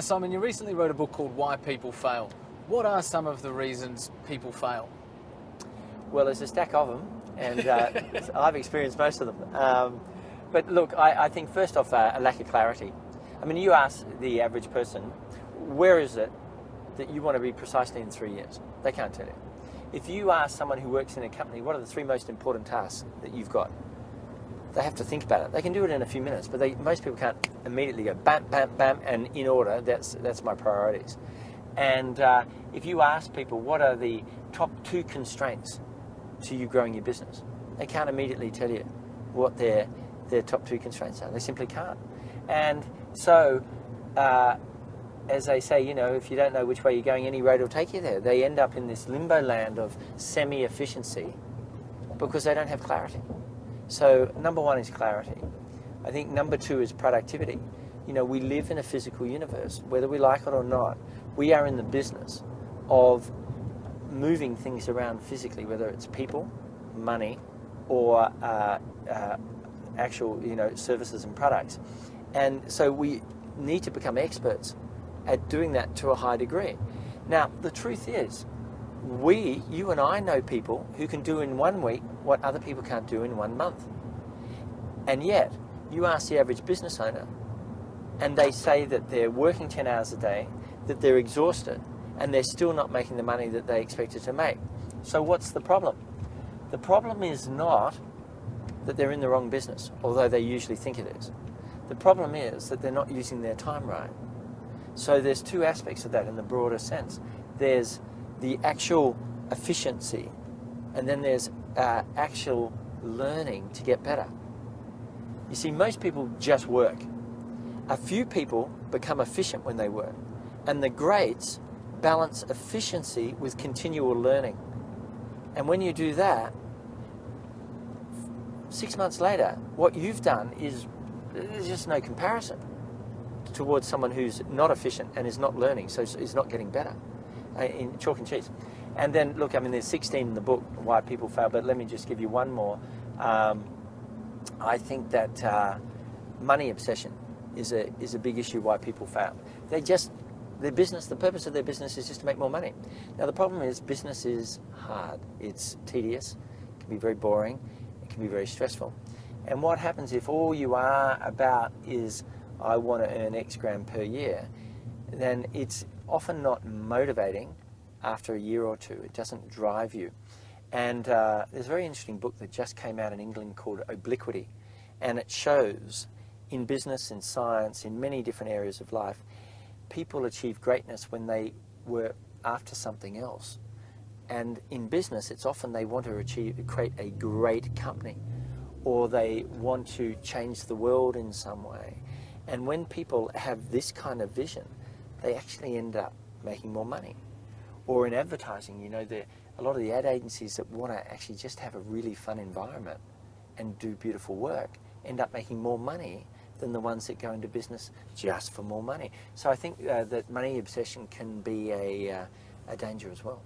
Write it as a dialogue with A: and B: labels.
A: Now, Simon, you recently wrote a book called Why People Fail. What are some of the reasons people fail?
B: Well, there's a stack of them, and I've experienced most of them. But look, I think first off, a lack of clarity. I mean, you ask the average person, where is it that you want to be precisely in 3 years? They can't tell you. If you ask someone who works in a company, what are the 3 most important tasks that you've got? They have to think about it. They can do it in a few minutes, but most people can't immediately go bam, bam, bam, and in order, that's my priorities. And if you ask people, what are the top 2 constraints to you growing your business? They can't immediately tell you what their top 2 constraints are. They simply can't. And so, as they say, if you don't know which way you're going, any road will take you there. They end up in this limbo land of semi-efficiency because they don't have clarity. So number 1 is clarity. I think number 2 is productivity. We live in a physical universe. Whether we like it or not, we are in the business of moving things around physically, whether it's people, money, or actual services and products. And so we need to become experts at doing that to a high degree. Now, the truth is, you and I know people who can do in 1 week what other people can't do in 1 month. And yet, you ask the average business owner, and they say that they're working 10 hours a day, that they're exhausted, and they're still not making the money that they expected to make. So what's the problem? The problem is not that they're in the wrong business, although they usually think it is. The problem is that they're not using their time right. So there's 2 aspects of that in the broader sense. There's the actual efficiency, and then there's actual learning to get better. You see, most people just work. A few people become efficient when they work, and the greats balance efficiency with continual learning. And when you do that, 6 months later, what you've done there's just no comparison towards someone who's not efficient and is not learning, so is not getting better in chalk and cheese. And then, look, there's 16 in the book, Why People Fail, but let me just give you one more. I think that money obsession is a big issue why people fail. Their business, the purpose of their business is just to make more money. Now, the problem is business is hard. It's tedious. It can be very boring. It can be very stressful. And what happens if all you are about is, I want to earn X grand per year, then it's often not motivating after a year or 2. It doesn't drive you. And there's a very interesting book that just came out in England called Obliquity. And it shows in business, in science, in many different areas of life, people achieve greatness when they were after something else. And in business, it's often they want to create a great company, or they want to change the world in some way. And when people have this kind of vision, they actually end up making more money. Or in advertising, a lot of the ad agencies that want to actually just have a really fun environment and do beautiful work end up making more money than the ones that go into business just for more money. So I think that money obsession can be a danger as well.